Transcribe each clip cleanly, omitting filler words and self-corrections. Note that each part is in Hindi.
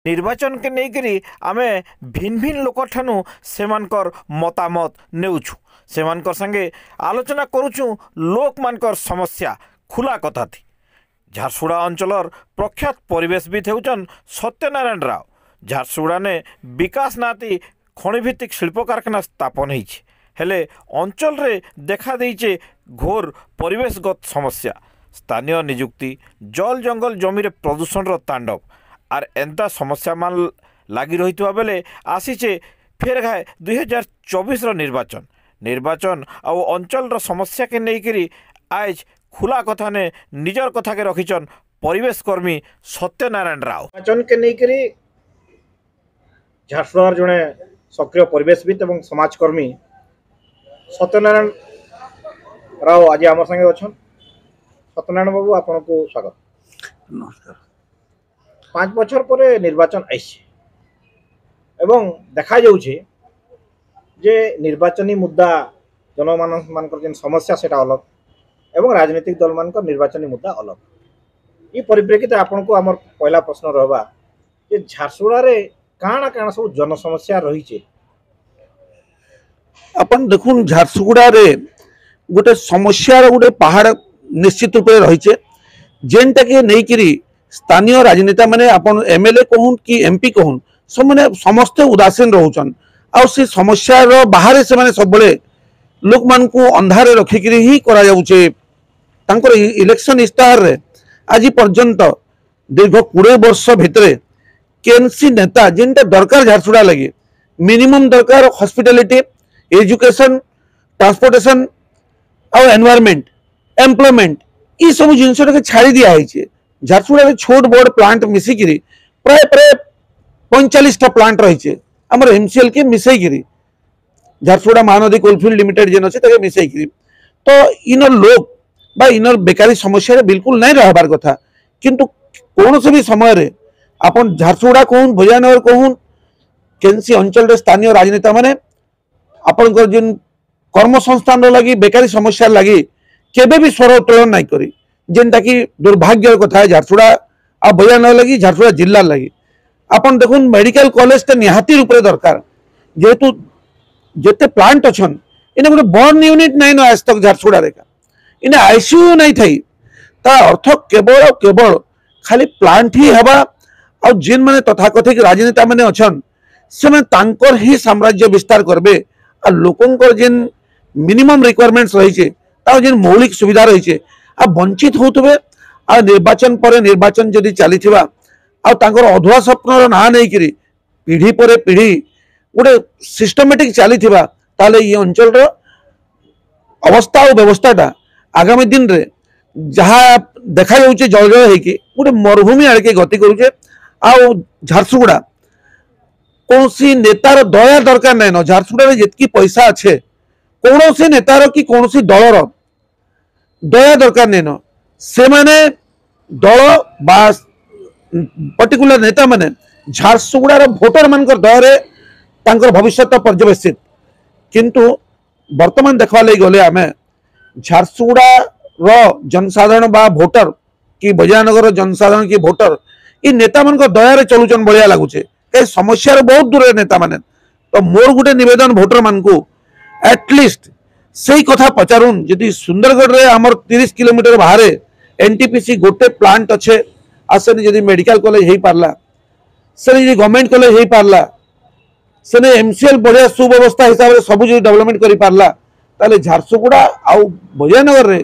निर्वाचन के लेकर आमे भिन्न भिन्न लोक ठानु सेमानकर मतामत नेउछु सेमानकर संगे आलोचना करुछु लोक मानकर समस्या खुला कथा थी। झारसुगुड़ा अंचलर प्रख्यात परिवेशविद हेउचन सत्यनारायण राव। झारसुगुड़ा ने विकास नाती खणिभित्तिक शिल्प कारखाना स्थापन होइछि हेले अंचल रे देखा देइछे घोर परिवेशगत समस्या। स्थानीय नियुक्ति जल जंगल जमीरे प्रदूषण रो तांडव आर एंता समस्या मान लगी रही बेले आसीचे फेर घाए 2024 निर्वाचन निर्वाचन आउ अंचल रो समस्या के लेकर आज खुला कथा ने निजर कथा के रखिचन परिवेश कर्मी सत्यनारायण राव। निर्वाचन के लेकर झारसुगुड़ार जड़े सक्रिय परिवेशविद और समाजकर्मी सत्यनारायण राव आज आम संगे अच्छा। सत्यनारायण बाबू आपन को स्वागत। नमस्कार। 5 बछर पर निर्वाचन आइছে एवं देखा जाउछे जे निर्वाचनी मुद्दा जनमानस मानकर जेन समस्या सेटा अलग एवं राजनीतिक दल मानकर निर्वाचनी मुद्दा अलग। ये परिप्रेक्षित आपन को हमर पहला प्रश्न रहबा जे झारसुगुड़ा रे काना काना सब जन समस्या रही छे। अपन देखुन झारसुगुड़ा रे गोटे समस्या गोटे पहाड़ निश्चित रूप रही है जेनटा के नहींकरी स्थानीय राजनेता माने अपन एमएलए कहून कि एमपी कहून सब मैंने समस्ते उदासीन रोचन आउ से समस्या रो बाहर से माने सब बड़े लोक मान को अंधारे रखिकी ही करा जाउछे। तांकर इलेक्शन इस्ताहार रे आज पर्यंत दीर्घ 20 वर्ष भितरे केनसी नेता जेनटा दरकार झारसुगुड़ा लगे मिनिमम दरकार हॉस्पिटैलिटी एजुकेशन ट्रांसपोर्टेशन और एनवायरमेंट एम्प्लॉयमेंट ये सब जिनस छाड़ी दिया है। झारसुगुड़ा छोट बड़ प्लांट मिसिकी प्राय प्राय 45टा प्लांट रही है आमर एमसीएल के मिसईकरी झारसुगुड़ा महानदी कोलफिल्ड लिमिटेड जेन अच्छे मिसईकरी तो इनर लोक बा इनर बेकारी समस्या बिल्कुल नहीं रहबार कथा किंतु कौन से भी समय रे अपन झारसुगुड़ा कहून भोजानगर कहून केनसी अंचल रे स्थानीय राजनेता माने अपन जिन कर्म संस्थान लगी बेकारी समस्या लगी केबे भी स्वर उत्तोलन नहीं करी जेनटा कि दुर्भाग्य कथा है झारसुगुड़ा आ भोजानगर लगी झारसुगुड़ा जिला लगी। अपन देखुन मेडिकल कॉलेज टे निहाती रूप से दरकार जेहेतु जिते प्लांट अच्छन इन्हें गोटे बर्न यूनिट नहीं न आज तक झारसुगुड़ा रे इन्हें आईसीयू नहीं थी ता अर्थ केवल केवल खाली प्लांट ही हवा और जिन माने तथाकथित राजनेता माने अच्छन से तांकर ही साम्राज्य विस्तार करबे आ लोकंकर जिन मिनिमम रिक्वायरमेंट्स रही छे ता जिन मौलिक सुविधा रही छे आ वंचित होतबे आ निर्वाचन पर निर्वाचन जदि चलीथिबा आ तांकर अधुआ स्वप्नर ना नहीं करी पीढ़ी पर पीढ़ी गोटे सिस्टमेटिक चलीथिबा ताले ये अंचल रो अवस्था और व्यवस्थाटा आगामी दिन रे जहाँ देखा जाउछे जल जल होइके गोटे मरुभूमि आड़के गति करूछे आ झारसुगुड़ा कौन सी नेतार दया दरकार नहीं न झारसुगुड़ा जितकी पैसा अच्छे कौन सी नेतार कि कौन सी दलर दया दरकार नहीं न से माने दल बा पर्टिकुलर नेता माने झारसुगुड़ा भोटर मानकर दया तांकर भविष्य पर्यवेक्षित किंतु वर्तमान देखवा लगी गले आमे झारसुगुड़ा जनसाधारण बा भोटर कि भोजानगर जनसाधारण की भोटर ये नेता मान दया चलुचन बढ़िया लगुचे कई समस्या बहुत दूर नेता माने तो मोर गोटे निवेदन भोटर मान को एटलिस्ट से कथा पचारून् जदि सुंदरगढ़ रे हमर 30 किलोमीटर बाहर एनटीपीसी गोटे प्लांट अच्छे आसे जदि मेडिकल कॉलेज हो पारला से गवर्नमेंट कॉलेज हो पारला से एमसीएल बढ़िया सुव्यवस्था हिसाब से सब जो डेवलपमेंट कर पारला ताले झारसुगुड़ा आउ भोजानगर रे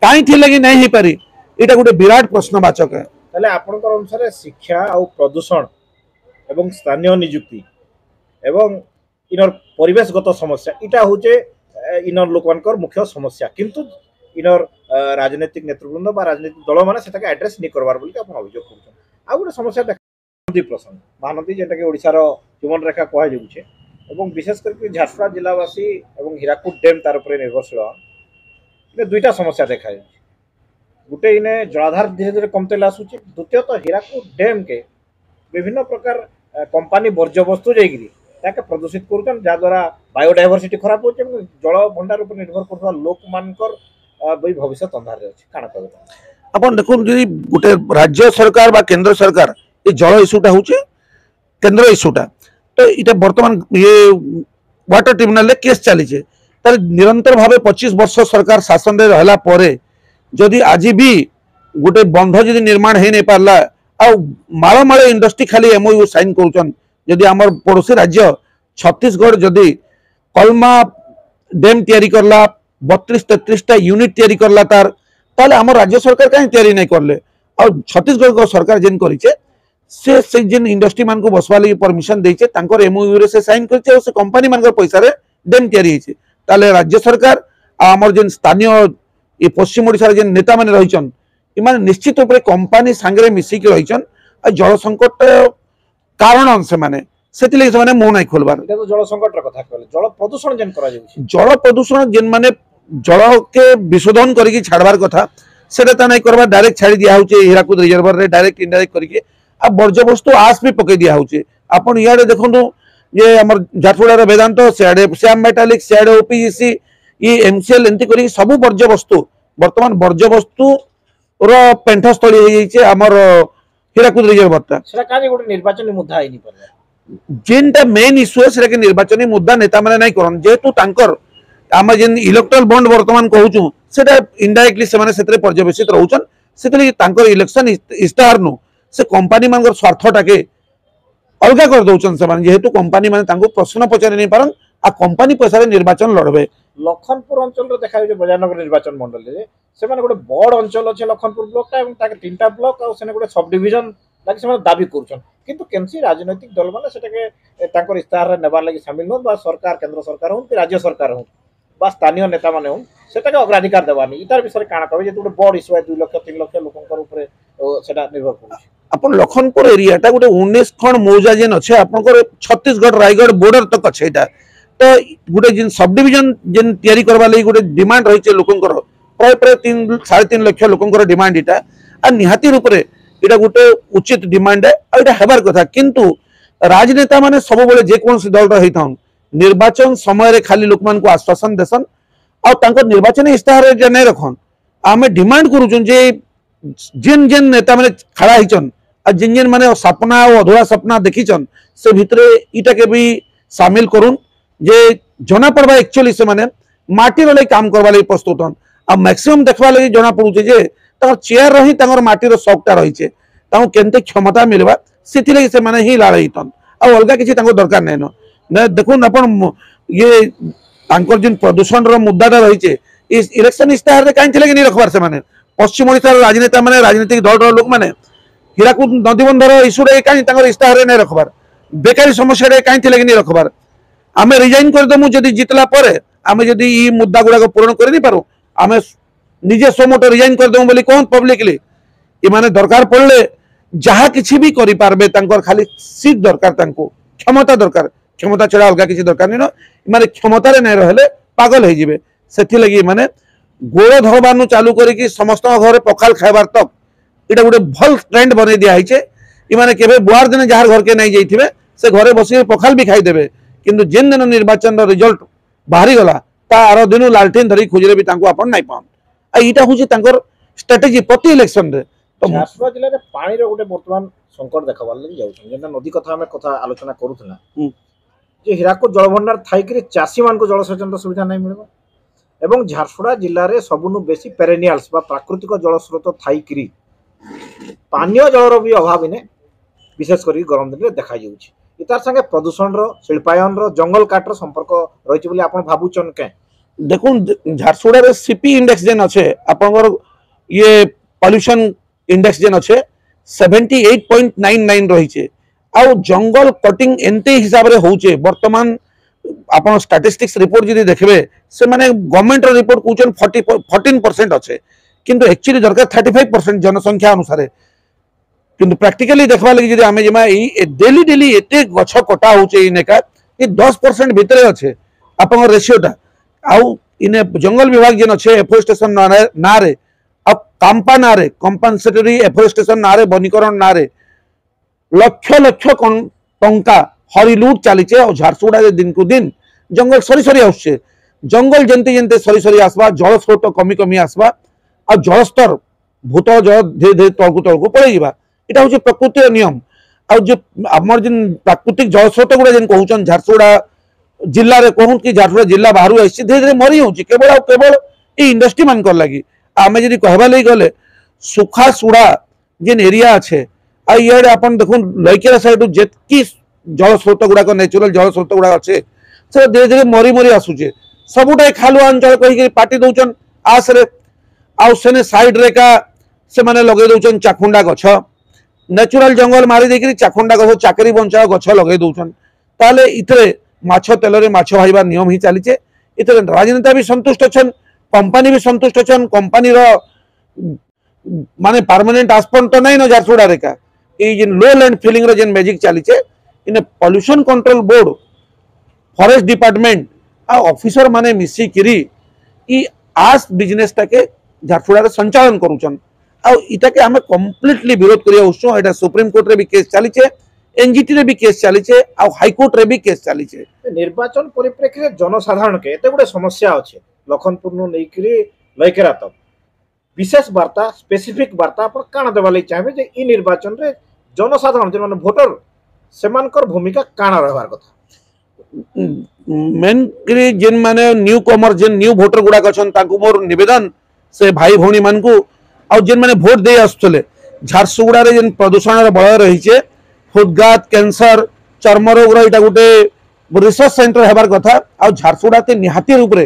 काई थी लगी नहीं हो पारी एटा गोटे विराट प्रश्नवाचक है। ताले आपनकर अनुसार शिक्षा और प्रदूषण एवं स्थानीय नियुक्ति एवं इनर परिवेशगत समस्या इटा होचे इनर लोकमानकर मुख्य समस्या किंतु इनर राजनीतिक नेतृवृंद बा राजनीतिक दल माने सेटाके एड्रेस नहीं करबार बोली आपण अभियोग करछन। आ गोटे समस्या नदी प्रसंग महानदी जेटा कि ओडिसा रो जीवन रेखा कहा जाउछे एवं विशेष करके झारसुगुड़ा जिलावासी एवं हीराकुद डैम तार ऊपर निर्भरशील इने दुईटा समस्या देखा जाउछे। गोटे इने जलाधार धीरे धीरे कमतेला आसुचे द्वितीयत हीराकुद डैम के विभिन्न प्रकार कंपनी वर्ज्य वस्तु जाइगिरी ताके प्रदूषित करूछन जा द्वारा बायोडायवर्सिटी खराब होचे जल भंडार ऊपर निर्भर करथवा लोक मानकर बई भविष्य अंधार रे अछि काना कहबे अपन देखो गोटे राज्य सरकार बा केंद्र सरकार ये जल इश्यूटा होचे केन्द्र इश्यूटा तो ये बर्तमान ये वाटर ट्रिब्यूनाल केस चली तार निरंतर भाव 25 वर्ष सरकार शासन में रहला परे जदि आज भी गोटे बंध जदि निर्माण हो नहीं पारला माल माल इंडस्ट्री खाली एमओयू साइन करुचन जदि आमर पड़ोसी राज्य छत्तीसगढ़ जदि कलमा डैम तैयारी करला 32-33टा यूनिट तैयारी करला तार ताले आम राज्य सरकार कहीं तैयारी नहीं करले और छत्तीसगढ़ सरकार जेन करिचे से जेन इंडस्ट्री मान को बसवा लगी परमिशन देइचे तांकर एमओयू रे से साइन करचे और से कंपनी मान पैसा रे डैम तैयारी होइचे ताले राज्य सरकार आमर जेन स्थानीय ये पश्चिम ओडिशा जेन नेता माने रहिचन इमाने निश्चित रूप से कंपनी सांगरे मिसिक रहिचन आ जल संकट कारण से माने सेतिले से मुह नहीं खोलबार এটা তো জল সংকটৰ কথা কলে জল প্ৰদূষণ যেন কৰা যাଉଛି जल प्रदूषण जेन माने जल के विशोधन करके छाड़बार कथा सेटा ता नहीं करबा डायरेक्ट छाड़ी दिया होचे हीराकुद रिजर्वर रे डायरेक्ट इनडायरेक्ट करके आ वर्ज्य वस्तु आस भी पके दिया होचे आपण इयाडे देखंतु ये हमर झारसुड़ा रे वेदांत सेआडे श्याम मेटालिक सेआडे ओपीजीसी ये एमसीएल एंती करी सब वर्ज्य वस्तु वर्तमान वर्ज्य वस्तु रो पेंठस्थली हो जाइछे हमर हीराकुद रिजर्वर ता সেটা কাজে গোটে নির্বাচনী মুদ্দা আইনি পারে जेनटा मेन इश्यू है कि निर्वाचन मुद्दा नेता मैंने नहीं करन जेहेतु तांकर आम जेन इलेक्ट्राल बॉन्ड वर्तमान कहूँ सेटा इनडायरेक्टली से पर्यवेक्षित रोचन से तांकर इलेक्शन इश्ताहार नु से कंपनी मान स्वार्थटा के अलग कर दौन से जेहेतु कंपनी माने प्रश्न पचारि नहीं पारन आ कंपनी पैसा निर्वाचन लड़बे लखनपुर अंचल देखा बजारनगर निर्वाचन मंडल से गोटे बड़ अंचल अच्छे लखनपुर ब्लॉक तीन ब्लॉक और गोटे सब डिविजन लागे से दाबी कर किंतु केनसी राजनैतिक दल माने सेटाके इस्ताहार नेबार लगी सामिल हो सरकार केंद्र सरकार हो कि राज्य सरकार हो स्थानीय नेता माने हो सेटाके अग्राधिकार देवानी इतार विषय काना कहबे जे गोटे बड़ इश्यू 2 लाख 3 लाख लोकंकर ऊपर सेटा निर्भर करू अपन लखनपुर एरियाटा गोटे 19 खंड मौजा जेन अच्छे आपनकर छत्तीसगढ़ रायगढ़ बॉर्डर तक अच्छे एटा तो गोटे जेन सब डिविजन जेन तैयारी करबा लगी गोटे डिमांड रहिचे लोकंकर प्राय प्राय 3.5 लाख लोकंकर डिमांड इटा आ निहाती रूप रे इटा गोटे उचित डिमांड है और इटा हेबार कथा किंतु राजनेता माने सब बेले जेकोसी दल रही निर्वाचन समय खाली लोक मान को आश्वासन देसन और तांको निर्वाचन इस्ताहार नहीं रखन आमे डिमांड करूछन जे जिन जिन नेता माने खड़ा हिचन आ जिन जिन माने सपना और अधूरा सपना देखिचन से भितरे इटा के भी शामिल करूँ जे जना पड़वा एक्चुअली से माने माटी रे काम करबा लगी प्रस्तुत हन आ मैक्सिमम देखबा लगी जना पड़ुचे जे तार चेयर रही तांगर माटीर शौकटा रही केमते क्षमता मिलवा से से माने ही लाड़न आ अलग किसी दरकार नहीं न देखुन अपन ये तांकर जिन प्रदूषण रो मुद्दाटा रही इलेक्शन इस्ताहार रे कहीं नहीं रखबार से माने पश्चिम ओडिशा राजनेता माने राजनीतिक दल लोक माने हीराकुद नदीबंधर इश्यूरे कहीं इस्ताहार नहीं रखबार बेकारी समस्या कहीं नहीं रखबार आमे रिजाइन करदेमु जदि जितला परे आमे जदि ई मुद्दा गुड़ाक पूरण कर नहीं पारू आमे निजे सोमोटो रिजाइन करदेमु बोली कहन पब्लिकली इमाने दरकार पड़ले जहाँ किसी भी करि पारबे तांकर खाली सीट दरकार तांको क्षमता दरकार क्षमता छड़ा अलग किसी दरकार नहीं इमाने क्षमता रे नहीं रहले पागल हो जिवे सेथि लगी माने गोड़ धरबानु चालू करिकि समस्त घर पखाल खाइबार तक इटा गोटे भल ट्रेंड बने दिया है इमाने केबे बुआर दिन जार घर के नहीं जाइथिबे से घरे बसी पखाल भी खाई देबे किंतु जिन दिन निर्वाचन रिजल्ट बाहरी गला तार दिन लालटेन धरी खोजरे भी तांको आपण नहीं पान आ इटा होची तांकर स्ट्रेटजी प्रति इलेक्शन रे झारसुगुड़ा जिले में पानी रो गोटे वर्तमान संकट देखाबार लगी जाउछन जेना नदी कथा हमें कथा आलोचना करूथला जे हीराकुद जलभंडार थाई कि चासी मान को जलसेचन सुविधा नहीं मिलबा एवं झारसुगुड़ा जिले में सबुनु बेसी पेरेनियल्स बा प्राकृतिक जल स्रोत थाई कि पानीय जलर भी अभाव इने विशेष कर गरम दिन में देखा जाउछि इतार संगे प्रदूषण रो शिल्पायन रो जंगल काट रो संपर्क रहिछि बोली आपण भाबुचन के देखुन झारसुगुड़ा रे सीपी इंडेक्स जेन अच्छे आपनकर ये पॉल्यूशन इंडेक्स जेन अच्छे 78.99 रही जंगल कटिंग एंते हिसाब रे होचे वर्तमान आपन स्टैटिस्टिक्स रिपोर्ट जदि देखबे से माने गवर्नमेंट रो रिपोर्ट कहउछन 14% अच्छे किंतु एक्चुअली दरकार 35% जनसंख्या अनुसार किंतु प्रैक्टिकली देखबा लगी जदि आमे जमा ई डेली डेली एते गछ कटा होचे इनेका ये 10% भितरे अच्छे आपन रेशियोटा आउ इने जंगल विभाग जेन अच्छे एफोरेस्टेशन ना रे अब कांपा ना रे कंपनसेटरी एफोरेस्टेशन ना रे वनीकरण ना रे लक्ष लक्ष टंका हरिलुट चलीचे और झारसुगुड़ा दिन को दिन जंगल सरी सरी आसुचे जंगल जंते जंते सरी सरी आसवा जल स्रोत कमी कमी आसवा और जलस्तर भूतल जल धीरे धीरे तलकू तलकू पड़े इटा हूँ प्रकृतिर नियम आ जो आमर जिन प्राकृतिक जलस्रोत गुड़ा जेन कहउछन झारसुगुड़ा जिल्ला रे कहूं कि झारसुगुड़ा जिल्ला बाहर आसी धीरे धीरे मरी होउची केवल ए इंडस्ट्री मान कर लगी आमे जदी कहबा लई गले सुखा सुड़ा जेन एरिया अच्छे आ इे आपन देखुन लईकेरा साइड जेतकी जलस्रोत गुड़ाक नेचुरल जलस्रोत गुड़ा अच्छे से धीरे धीरे मरी मरी आसुचे सबुटा खालुआ अंचल कही पाटी दौन आसरे आने साइड रे का से माने लगे दौन चाखुंडा गछ नेचुरल जंगल मारी देकरी चाखुंडा गछ चाकरी बंचा गछ लगे दौन ताले इतरे माछ तेल रे माछ भाईबार नियम ही चलीचे इतरे राजनेता भी संतुष्ट अच्छन कंपनी भी संतुष्ट अच्छन कंपनी रो माने परमानेंट आस्पन तो नहीं न झारसुगुड़ा रे का ये लो लैंड फिलिंग रो जेन मैजिक चलीचे इन pollution control board forest department आ ऑफिसर माने मिसी किरी ई आस बिजनेस टाके झारसुगुड़ा रे संचालन करूछन आ इटा के हमें कंप्लीटली विरोध करिया उछो एटा सुप्रीम कोर्ट रे भी केस चलीचे एनजीटी रे भी केस चलीचे आ हाई कोर्ट रे भी केस चलीचे निर्वाचन परिप्रेक्षी जनसाधारण के एते गुडे समस्या अच्छे लखनपुर नु नेकरी लईकेरा तक विशेष वार्ता स्पेसिफिक वार्ता अपन काना देबा लई चाहबे जे ई निर्वाचन रे जनसाधारण जे माने वोटर सेमानकर भूमिका काना रहबार कथा मेन करी जेन माने न्यू कमर जेन न्यू वोटर गुडा गछन ताकू मोर निवेदन से भाई भौणी मान को आ जेन माने वोट दे आसुले झारसुगुड़ा रे जेन प्रदूषण रे बळ रहिचे हृदघात कैंसर चर्म रोग रो इटा गुटे रिसर्च सेंटर हेबार कथा आ झारसुगुड़ा ते निहाती रूप रे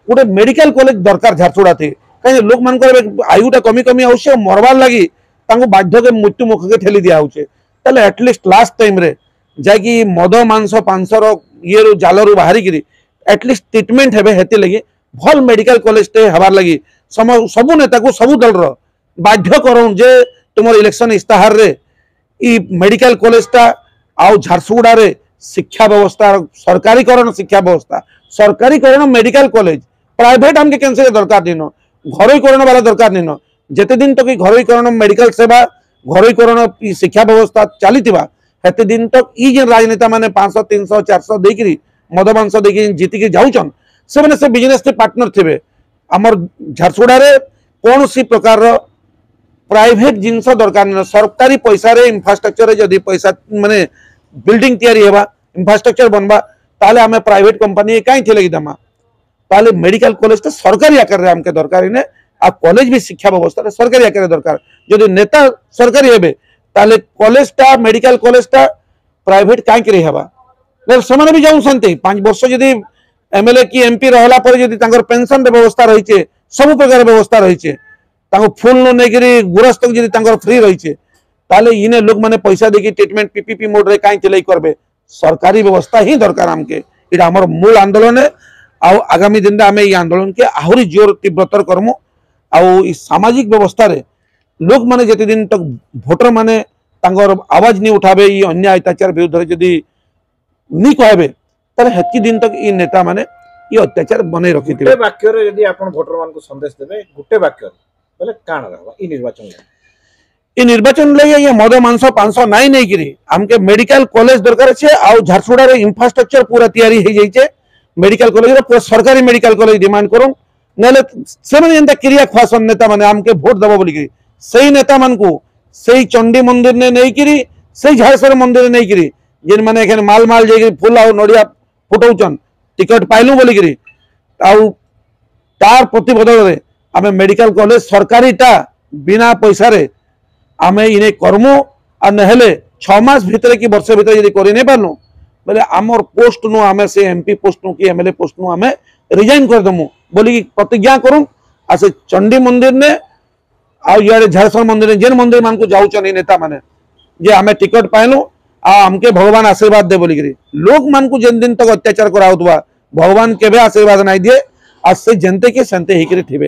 गुटे मेडिकल कॉलेज दरकार झारसुगुड़ा ते कहीं लोक मान आयुटा कमी कमी आउछे मरबार लगी तांको बाध्य के मृत्यु मुख के ठेली दिया होचे ताले एटलिस्ट लास्ट टाइम रे जाकि मद मांस पांसर ये जालरू बाहरी किरी एटलिस्ट ट्रीटमेंट हेबे हेते लगी भल मेडिकल कॉलेज टे हबार लगी सबु नेता को सबु दल रो बाध्य करन जे तुमर इलेक्शन इस्ताहार रे ई मेडिकल कॉलेज टा आउ झारसुगुड़ा रे शिक्षा व्यवस्था सरकारीकरण शिक्षा व्यवस्था सरकारीकरण मेडिकल कॉलेज प्राइवेट हमके कैंसिल दरकार दिन घरोईकरण वाला दरकार नहीं जेते दिन तक घरोईकरण मेडिकल सेवा घरोईकरण शिक्षा व्यवस्था चली हेते दिन तक ई जे राजनेता माने 500 300 400 देकरी मद मांस देकरी जीतिकी जाउछन से माने से बिजनेस के पार्टनर थिबे हमर झारसुगुड़ा रे कौन सी प्रकार रो प्राइवेट जिनस दरकार नहीं सरकारी पैसा रे इंफ्रास्ट्रक्चर रे जदी पैसा माने बिल्डिंग तैयारी हेबा इंफ्रास्ट्रक्चर बनबा ताले हमें प्राइवेट कंपनी काई थे लगी दमा ताले मेडिकल कॉलेज तो सरकारी आकार रे हमके दरकार इने आ कॉलेज भी शिक्षा व्यवस्था रे सरकारी आकार रे दरकार जदी नेता सरकारी हेबे ताले कॉलेज टा मेडिकल कॉलेज टा प्राइवेट काई करे हेबा ले समान भी जाऊ संते 5 वर्ष जदी एमएलए की एमपी रहला पर जदी तांकर पेंशन रे व्यवस्था रही छे सब प्रकार व्यवस्था रही छे तांको फुल न नेगिरी गुरस तक जदी तांकर फ्री रही छे ताले इने लोग माने पैसा देकी ट्रीटमेंट पीपीपी मोड रे काई चलाई करबे सरकारी व्यवस्था ही दरकार हमके इटा हमर मूल आंदोलन है आउ आगामी दिन आम ये आंदोलन के आहरी जोर तीव्रतर करमु आउ सामाजिक व्यवस्था रे लोक माने जति दिन तक भोटर माने तांगर आवाज नहीं उठाबे ये अन्याय अत्याचार विरुद्ध रे जदी नी कहबे तर हेतकी दिन तक ये नेता माने ये अत्याचार बने रखिथिबे गुटे वाक्य रे यदि आपण भोटर मान को संदेश देबे गुटे वाक्य बोले काना रहबा ई निर्वाचन ले ये मद मांस 500 नाई नहीं गिरी हमके मेडिकल कॉलेज दरकार छे आउ झारसुगुड़ा रे इंफ्रास्ट्रक्चर पूरा तैयारी हो जाइए मेडिकल कॉलेज रे पूरा सरकारी मेडिकल कॉलेज डिमांड करूं नले से माने एंता क्रिया खासन नेता माने हमके वोट दबो बोली कि सही नेता मान को सही चंडी मंदिर ने नहीं करी सही झारसर मंदिर ने नहीं करी जिन माने एखन माल माल जे फूल आ नडिया फुटौचन टिकट पाइलु बोली कि आउ तार प्रतिबदल रे हमें मेडिकल कॉलेज सरकारी टा बिना पैसा रे आमे इने करमु आ नहेले 6 मास भितर की वर्ष भितर यदि करि नै पारनु बोले आमर पोस्ट नु आमे से एमपी पोस्ट नु की एमएलए पोस्ट नु आमे रिजाइन कर दमु बोली प्रतिज्ञा करूं आ से चंडी मंदिर ने आ यारे झारसर मंदिर ने जेन मंदिर मान को जाउ चनी नेता माने जे आमे टिकट पाइलु आ हमके भगवान आशीर्वाद दे बोली लोक मान को जेन दिन तक अत्याचार कराउतबा भगवान केबे आशीर्वाद नै दिए आ से जनते के संते हिकरे थिबे।